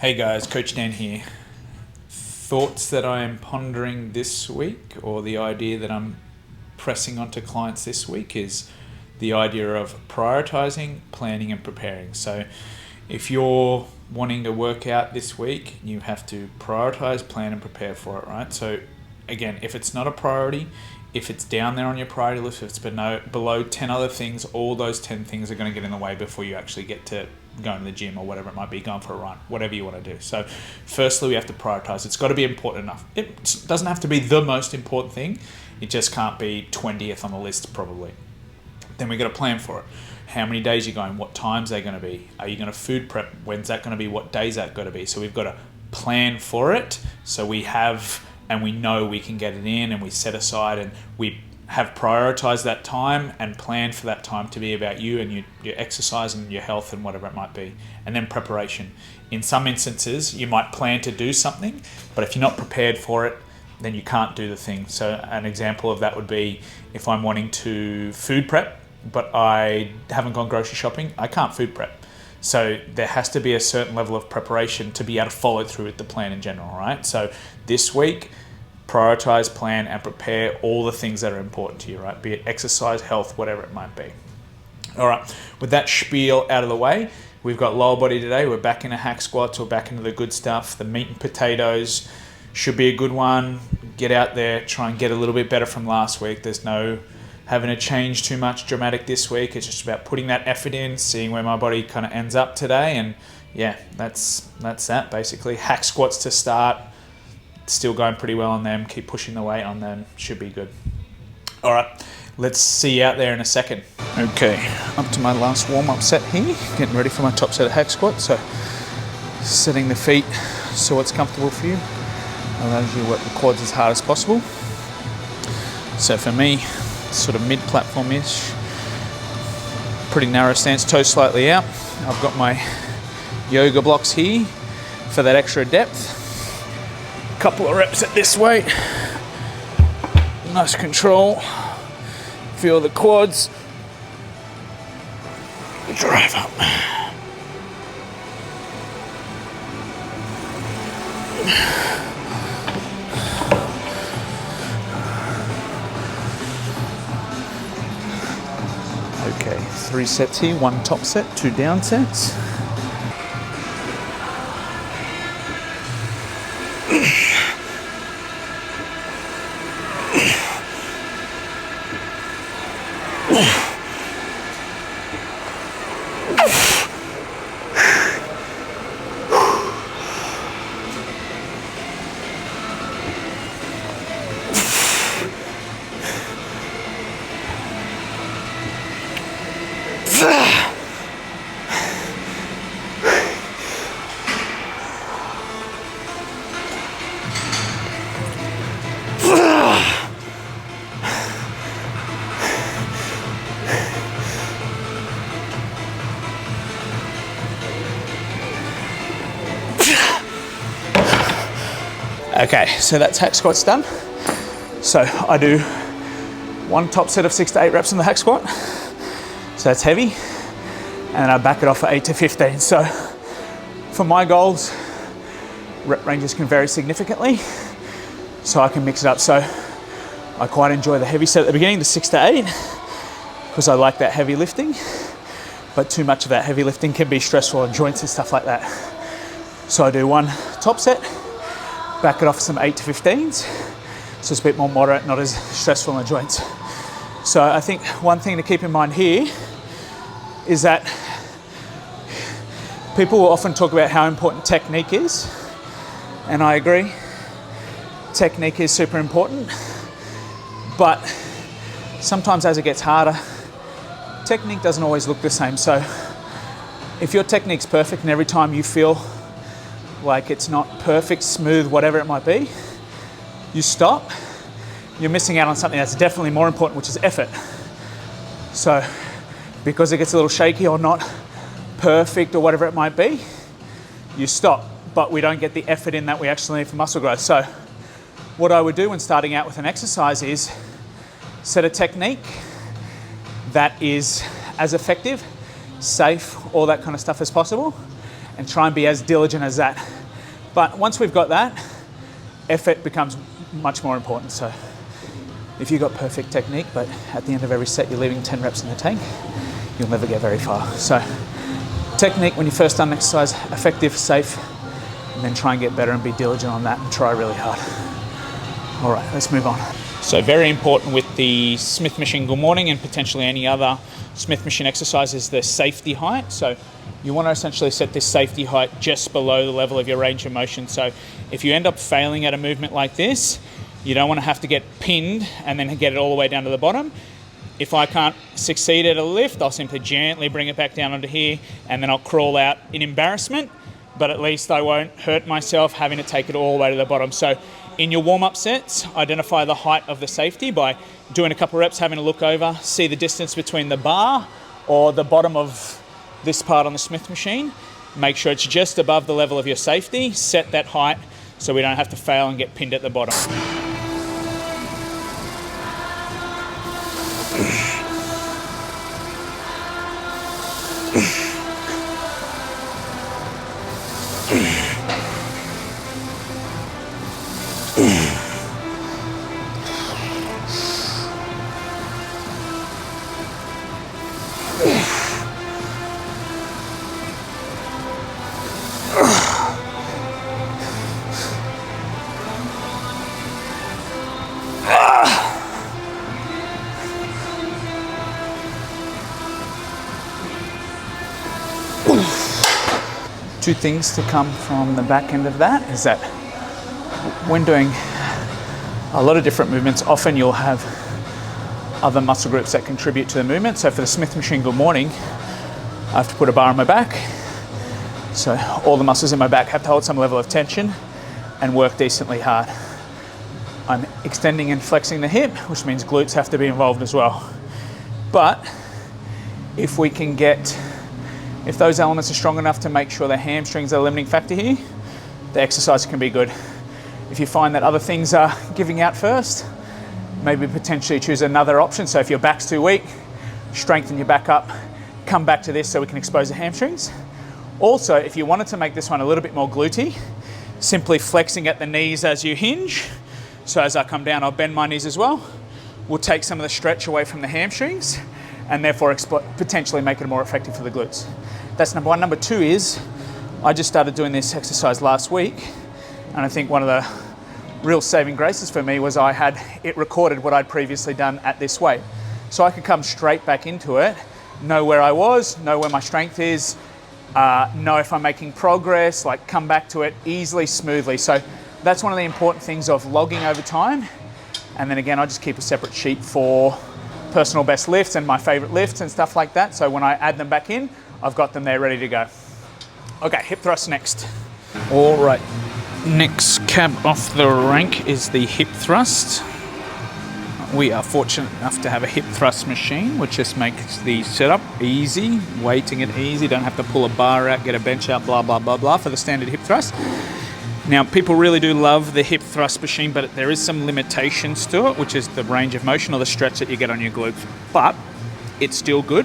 Hey guys, Coach Dan here. Thoughts that I am pondering this week, or the idea that I'm pressing onto clients this week, is the idea of prioritizing, planning, and preparing. So if you're wanting to work out this week, you have to prioritize, plan, and prepare for it, right? So again, if it's not a priority, if it's down there on your priority list, if it's below 10 other things, all those 10 things are going to get in the way before you actually get to going to the gym or whatever it might be, going for a run, whatever you want to do. So firstly, we have to prioritize. It's got to be important enough. It doesn't have to be the most important thing. It just can't be 20th on the list probably. Then we got to plan for it. How many days you're going? What times they're going to be? Are you going to food prep? When's that going to be? What days that got to be? So we've got to plan for it. So we have, and we know we can get it in, and we set aside, and we have prioritized that time and planned for that time to be about you and your exercise and your health and whatever it might be. And then preparation. In some instances, you might plan to do something, but if you're not prepared for it, then you can't do the thing. So an example of that would be if I'm wanting to food prep, but I haven't gone grocery shopping, I can't food prep. So there has to be a certain level of preparation to be able to follow through with the plan in general, right? So this week, prioritize, plan, and prepare all the things that are important to you, right? Be it exercise, health, whatever it might be. All right, with that spiel out of the way, we've got lower body today. We're back into hack squats. We're back into the good stuff. The meat and potatoes should be a good one. Get out there, try and get a little bit better from last week. There's no having to change too much dramatic this week. It's just about putting that effort in, seeing where my body kind of ends up today. And yeah, that's that basically. Hack squats to start. Still going pretty well on them. Keep pushing the weight on them. Should be good. All right, let's see you out there in a second. Okay, up to my last warm-up set here. Getting ready for my top set of hack squats. So setting the feet so it's comfortable for you. Allows you to work the quads as hard as possible. So for me, sort of mid-platform-ish. Pretty narrow stance, toes slightly out. I've got my yoga blocks here for that extra depth. Couple of reps at this weight. Nice control. Feel the quads. Drive up. Okay, 3 sets here, 1 top set, 2 down sets. Okay, so that's hack squats done. So I do 1 top set of 6 to 8 reps on the hack squat. So that's heavy. And I back it off for 8 to 15. So for my goals, rep ranges can vary significantly. So I can mix it up. So I quite enjoy the heavy set at the beginning, the 6 to 8, because I like that heavy lifting. But too much of that heavy lifting can be stressful on joints and stuff like that. So I do 1 top set, back it off some 8 to 15s. So it's a bit more moderate, not as stressful on the joints. So I think one thing to keep in mind here is that people will often talk about how important technique is. And I agree, technique is super important. But sometimes as it gets harder, technique doesn't always look the same. So if your technique's perfect and every time you feel like it's not perfect, smooth, whatever it might be, you stop, you're missing out on something that's definitely more important, which is effort. So because it gets a little shaky or not perfect or whatever it might be, you stop, but we don't get the effort in that we actually need for muscle growth. So what I would do when starting out with an exercise is set a technique that is as effective, safe, all that kind of stuff as possible, and try and be as diligent as that. But once we've got that, effort becomes much more important. So if you've got perfect technique, but at the end of every set you're leaving 10 reps in the tank, you'll never get very far. So technique when you first start an exercise, effective, safe, and then try and get better and be diligent on that and try really hard. All right, let's move on. So very important with the Smith machine good morning and potentially any other Smith machine exercise is the safety height. So you want to essentially set this safety height just below the level of your range of motion. So if you end up failing at a movement like this, you don't want to have to get pinned and then get it all the way down to the bottom. If I can't succeed at a lift, I'll simply gently bring it back down onto here and then I'll crawl out in embarrassment, but at least I won't hurt myself having to take it all the way to the bottom. So in your warm-up sets, identify the height of the safety by doing a couple reps, having a look over, see the distance between the bar or the bottom of this part on the Smith machine. Make sure it's just above the level of your safety. Set that height so we don't have to fail and get pinned at the bottom. Two things to come from the back end of that is that when doing a lot of different movements, often you'll have other muscle groups that contribute to the movement. So for the Smith machine good morning, I have to put a bar on my back. So all the muscles in my back have to hold some level of tension and work decently hard. I'm extending and flexing the hip, which means glutes have to be involved as well. But if we can get, if those elements are strong enough to make sure the hamstrings are the limiting factor here, the exercise can be good. If you find that other things are giving out first, maybe potentially choose another option. So if your back's too weak, strengthen your back up, come back to this so we can expose the hamstrings. Also, if you wanted to make this one a little bit more glutey, simply flexing at the knees as you hinge. So as I come down, I'll bend my knees as well. We'll take some of the stretch away from the hamstrings and therefore potentially make it more effective for the glutes. That's number one. Number two is, I just started doing this exercise last week, and I think one of the real saving graces for me was I had it recorded what I'd previously done at this weight. So I could come straight back into it, know where I was, know where my strength is, know if I'm making progress, like come back to it easily, smoothly. So that's one of the important things of logging over time. And then again, I just keep a separate sheet for personal best lifts and my favorite lifts and stuff like that. So when I add them back in, I've got them there ready to go. Okay, hip thrust next. All right, next cab off the rank is the hip thrust. We are fortunate enough to have a hip thrust machine, which just makes the setup easy, weighting it easy, don't have to pull a bar out, get a bench out, blah, blah, blah, blah for the standard hip thrust. Now, people really do love the hip thrust machine, but there is some limitations to it, which is the range of motion or the stretch that you get on your glutes. But it's still good,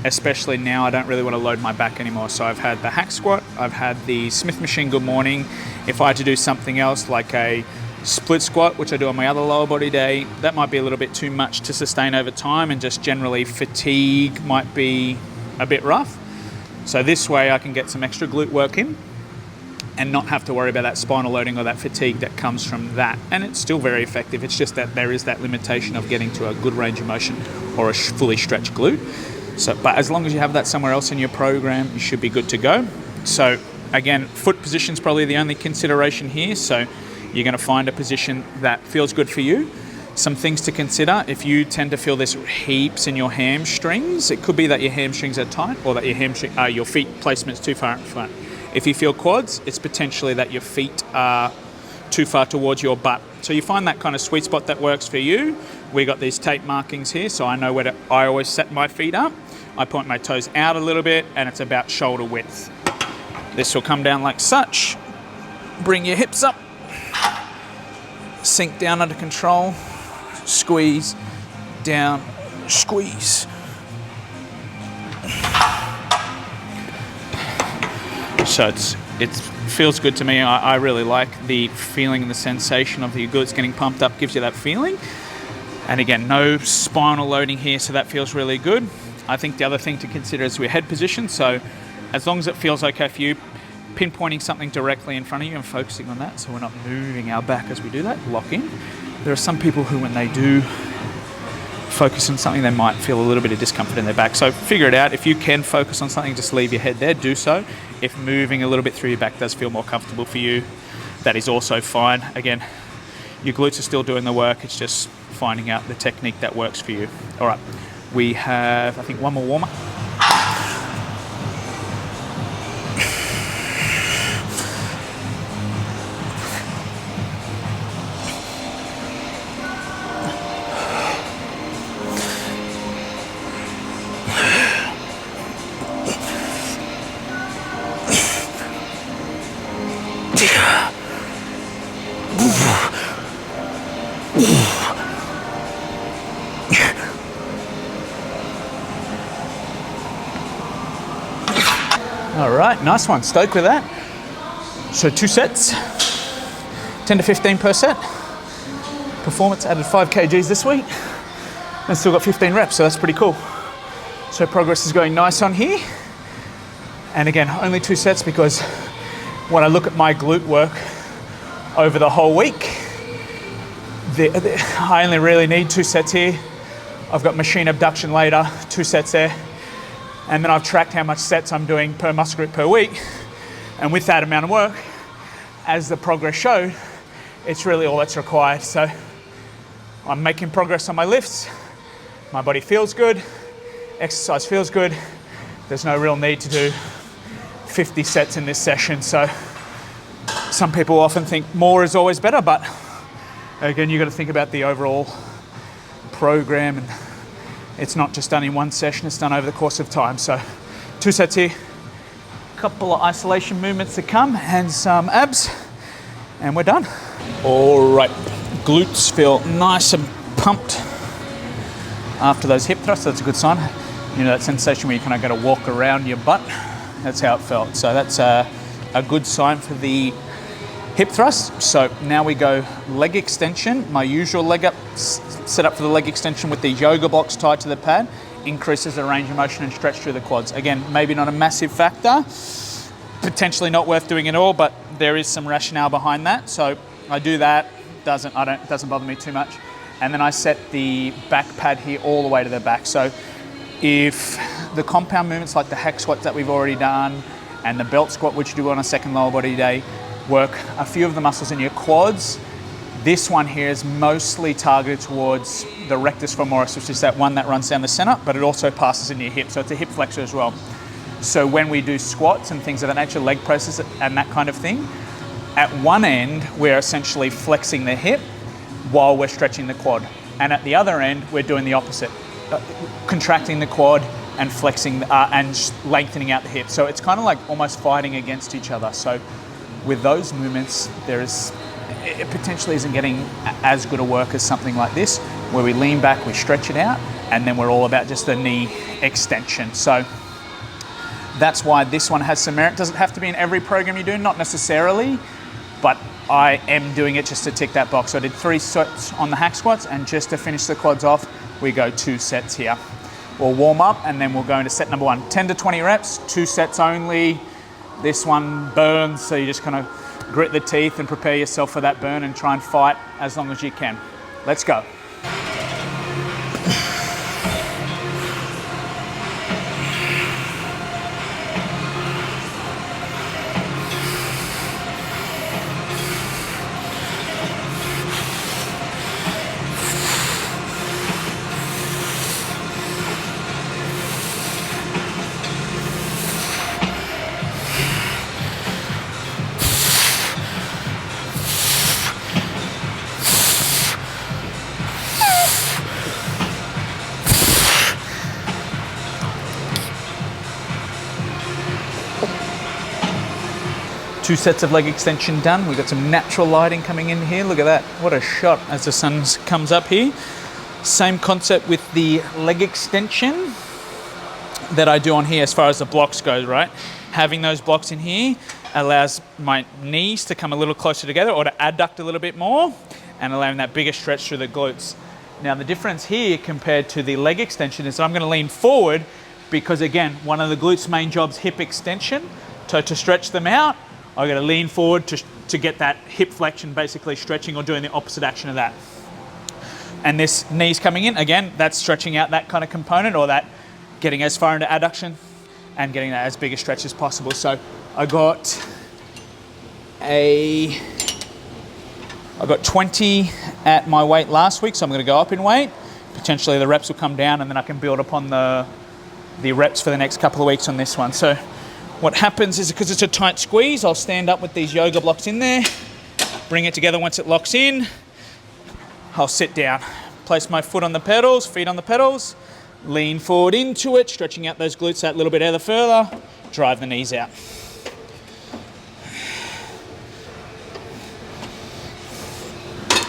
especially now I don't really want to load my back anymore. So I've had the hack squat, I've had the Smith machine good morning. If I had to do something else like a split squat, which I do on my other lower body day, that might be a little bit too much to sustain over time, and just generally fatigue might be a bit rough. So this way I can get some extra glute work in and not have to worry about that spinal loading or that fatigue that comes from that. And it's still very effective. It's just that there is that limitation of getting to a good range of motion or a fully stretched glute. So, but as long as you have that somewhere else in your program, you should be good to go. So again, foot position is probably the only consideration here. So you're going to find a position that feels good for you. Some things to consider: if you tend to feel this heaps in your hamstrings, it could be that your hamstrings are tight or that your feet placement's too far in front. If you feel quads, it's potentially that your feet are too far towards your butt. So you find that kind of sweet spot that works for you. We got these tape markings here, so I know where I always set my feet up. I point my toes out a little bit, and it's about shoulder width. This will come down like such. Bring your hips up. Sink down under control. Squeeze, down, squeeze. So it feels good to me. I really like the feeling and the sensation of the glutes getting pumped up, gives you that feeling. And again, no spinal loading here, so that feels really good. I think the other thing to consider is your head position. So as long as it feels okay for you, pinpointing something directly in front of you and focusing on that, so we're not moving our back as we do that, lock in. There are some people who, when they do focus on something, they might feel a little bit of discomfort in their back. So figure it out. If you can focus on something, just leave your head there, do so. If moving a little bit through your back does feel more comfortable for you, that is also fine. Again, your glutes are still doing the work. It's just finding out the technique that works for you. All right, we have, I think, one more warm-up. All right, nice one. Stoked with that. So 2 sets, 10 to 15 per set. Performance added 5 kgs this week and still got 15 reps, so that's pretty cool. So progress is going nice on here. And again, only 2 sets because when I look at my glute work over the whole week, I only really need 2 sets here. I've got machine abduction later, 2 sets there. And then I've tracked how much sets I'm doing per muscle group per week. And with that amount of work, as the progress showed, it's really all that's required. So I'm making progress on my lifts. My body feels good. Exercise feels good. There's no real need to do 50 sets in this session. So some people often think more is always better, but again, you've got to think about the overall program, and it's not just done in one session, it's done over the course of time. So 2 sets here, a couple of isolation movements to come, and some abs, and we're done. All right, glutes feel nice and pumped after those hip thrusts. That's a good sign. You know, that sensation where you kind of got to walk around your butt. That's how it felt. So that's a good sign for the hip thrust. So now we go leg extension. My usual leg up set up for the leg extension with these yoga blocks tied to the pad increases the range of motion and stretch through the quads. Again, maybe not a massive factor, potentially not worth doing at all, but there is some rationale behind that. So I do that. Doesn't bother me too much. And then I set the back pad here all the way to the back. So if the compound movements like the hack squat that we've already done and the belt squat, which you do on a second lower body day, work a few of the muscles in your quads, this one here is mostly targeted towards the rectus femoris, which is that one that runs down the center, but it also passes into your hip. So it's a hip flexor as well. So when we do squats and things of that nature, leg presses and that kind of thing, at one end, we're essentially flexing the hip while we're stretching the quad. And at the other end, we're doing the opposite, contracting the quad and flexing and lengthening out the hip. So it's kind of like almost fighting against each other. So with those movements, it potentially isn't getting as good a work as something like this, where we lean back, we stretch it out, and then we're all about just the knee extension. So that's why this one has some merit. Does it have to be in every program you do? Not necessarily, but I am doing it just to tick that box. So I did 3 sets on the hack squats, and just to finish the quads off, we go 2 sets here. We'll warm up, and then we'll go into set number 1. 10 to 20 reps, 2 sets only. This one burns, so you just kind of grit the teeth and prepare yourself for that burn and try and fight as long as you can. Let's go. Two sets of leg extension done. We've got some natural lighting coming in here. Look at that. What a shot as the sun comes up here. Same concept with the leg extension that I do on here as far as the blocks go, right? Having those blocks in here allows my knees to come a little closer together or to adduct a little bit more and allowing that bigger stretch through the glutes. Now the difference here compared to the leg extension is that I'm going to lean forward because again, one of the glutes' main jobs, hip extension. So to stretch them out, I've got to lean forward to get that hip flexion basically stretching or doing the opposite action of that. And this knees coming in, again, that's stretching out that kind of component or that getting as far into adduction and getting that as big a stretch as possible. So I got 20 at my weight last week, so I'm going to go up in weight. Potentially the reps will come down and then I can build upon the reps for the next couple of weeks on this one. So what happens is because it's a tight squeeze, I'll stand up with these yoga blocks in there, bring it together once it locks in. I'll sit down, place my foot on the pedals, feet on the pedals, lean forward into it, stretching out those glutes that little bit ever further, drive the knees out.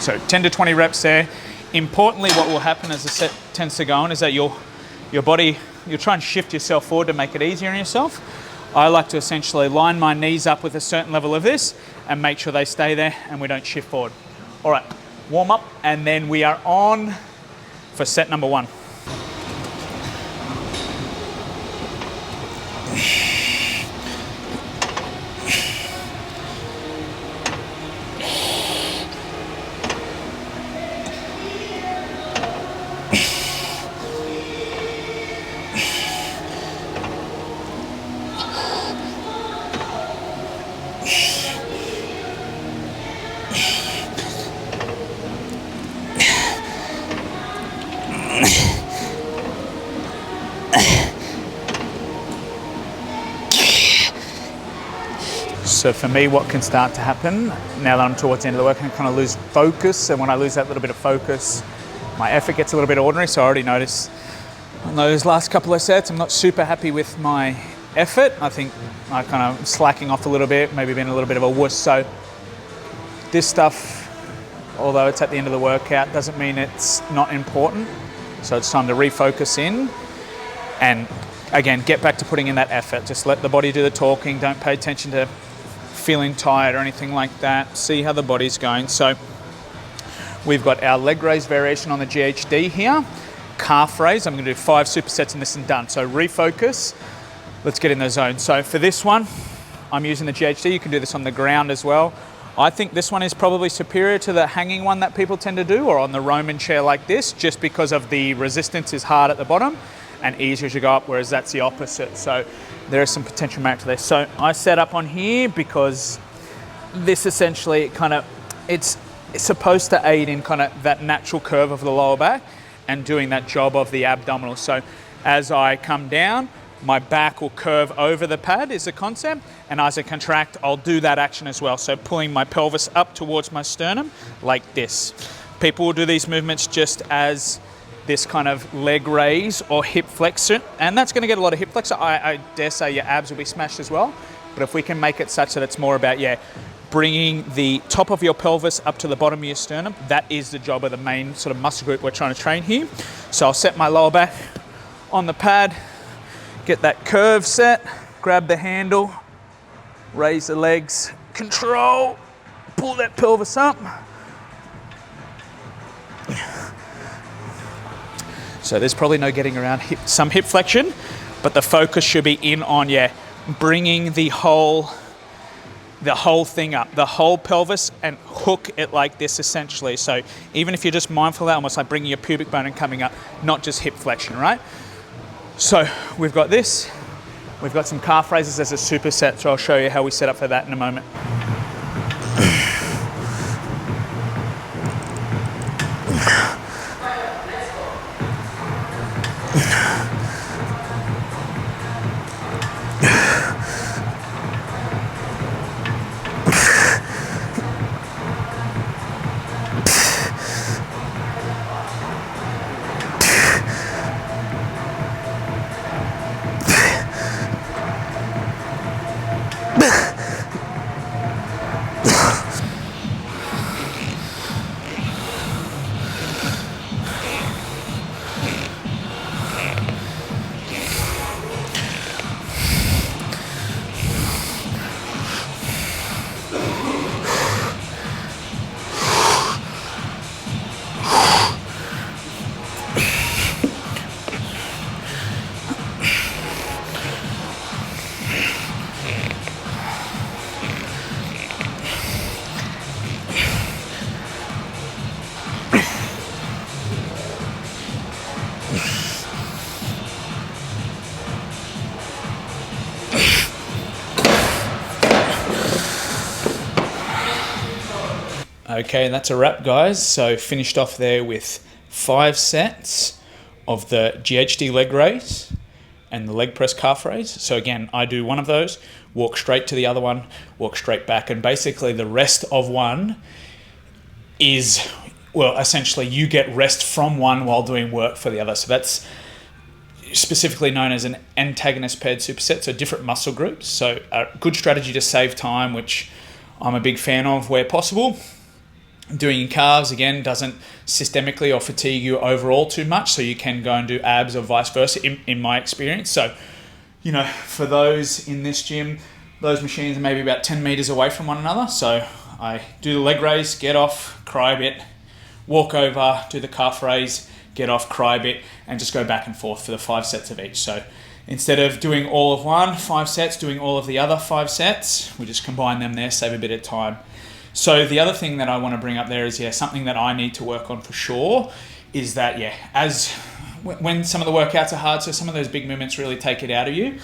So 10 to 20 reps there. Importantly, what will happen as the set tends to go on is that your body, you'll try and shift yourself forward to make it easier on yourself. I like to essentially line my knees up with a certain level of this and make sure they stay there and we don't shift forward. All right, warm up, and then we are on for set number 1. So for me, what can start to happen now that I'm towards the end of the work, I kind of lose focus. And when I lose that little bit of focus, my effort gets a little bit ordinary. So I already noticed on those last couple of sets, I'm not super happy with my effort. I think I kind of slacking off a little bit, maybe being a little bit of a wuss. So this stuff, although it's at the end of the workout, doesn't mean it's not important. So it's time to refocus in and again, get back to putting in that effort. Just let the body do the talking. Don't pay attention to feeling tired or anything like that. See how the body's going. So we've got our leg raise variation on the GHD here. Calf raise, I'm going to do 5 supersets and this and done. So refocus, let's get in the zone. So for this one, I'm using the GHD. You can do this on the ground as well. I think this one is probably superior to the hanging one that people tend to do, or on the Roman chair like this, just because of the resistance is hard at the bottom and easier as you go up, whereas that's the opposite. So there is some potential merit to this. So I set up on here because this essentially it's supposed to aid in kind of that natural curve of the lower back and doing that job of the abdominal. So as I come down, my back will curve over the pad is the concept, and as I contract, I'll do that action as well. So pulling my pelvis up towards my sternum like this. People will do these movements just as this kind of leg raise or hip flexor, and that's going to get a lot of hip flexor. I dare say your abs will be smashed as well, but if we can make it such that it's more about, bringing the top of your pelvis up to the bottom of your sternum, that is the job of the main sort of muscle group we're trying to train here. So I'll set my lower back on the pad, get that curve set, grab the handle, raise the legs, control, pull that pelvis up. So there's probably no getting around some hip flexion, but the focus should be in on, bringing the whole thing up, the whole pelvis, and hook it like this essentially. So even if you're just mindful of that, almost like bringing your pubic bone and coming up, not just hip flexion, right? So we've got this, we've got some calf raises as a superset, so I'll show you how we set up for that in a moment. Okay, that's a wrap, guys. So finished off there with 5 sets of the GHD leg raise and the leg press calf raise. So again, I do one of those, walk straight to the other one, walk straight back, and basically the rest of one is, well, essentially you get rest from one while doing work for the other. So that's specifically known as an antagonist paired superset, so different muscle groups. So a good strategy to save time, which I'm a big fan of where possible. Doing your calves, again, doesn't systemically or fatigue you overall too much, so you can go and do abs or vice versa, in my experience. So, you know, for those in this gym, those machines are maybe about 10 meters away from one another. So I do the leg raise, get off, cry a bit, walk over, do the calf raise, get off, cry a bit, and just go back and forth for the 5 sets of each. So instead of doing all of one, 5 sets, doing all of the other 5 sets, we just combine them there, save a bit of time. So the other thing that I want to bring up there is, something that I need to work on for sure is that, when some of the workouts are hard, so some of those big movements really take it out of you.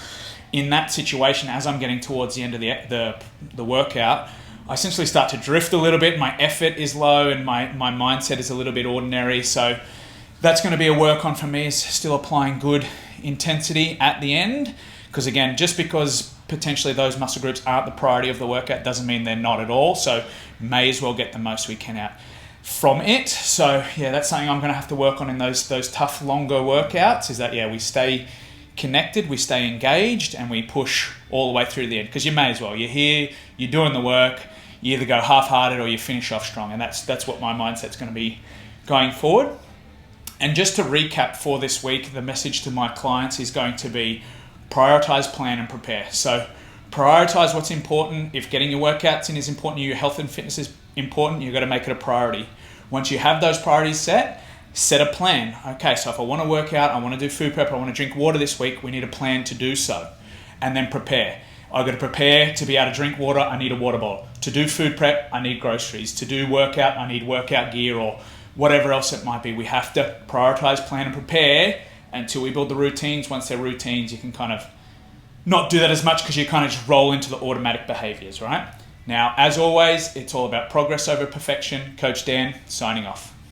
In that situation, as I'm getting towards the end of the workout, I essentially start to drift a little bit. My effort is low and my mindset is a little bit ordinary. So that's going to be a work on for me, is still applying good intensity at the end. Because again, just because potentially those muscle groups aren't the priority of the workout doesn't mean they're not at all. So may as well get the most we can out from it. So that's something I'm going to have to work on in those tough, longer workouts, is that we stay connected, we stay engaged, and we push all the way through to the end. Because you may as well. You're here, you're doing the work, you either go half-hearted or you finish off strong. And that's what my mindset's going to be going forward. And just to recap for this week, the message to my clients is going to be prioritize, plan, and prepare. So prioritize what's important. If getting your workouts in is important to you, your health and fitness is important, you've got to make it a priority. Once you have those priorities set a plan. Okay, so if I want to work out, I want to do food prep, I want to drink water this week, we need a plan to do so. And then prepare. I've got to prepare to be able to drink water, I need a water bottle. To do food prep, I need groceries. To do workout, I need workout gear or whatever else it might be. We have to prioritize, plan, and prepare until we build the routines. Once they're routines, you can kind of not do that as much because you kind of just roll into the automatic behaviors, right? Now, as always, it's all about progress over perfection. Coach Dan, signing off.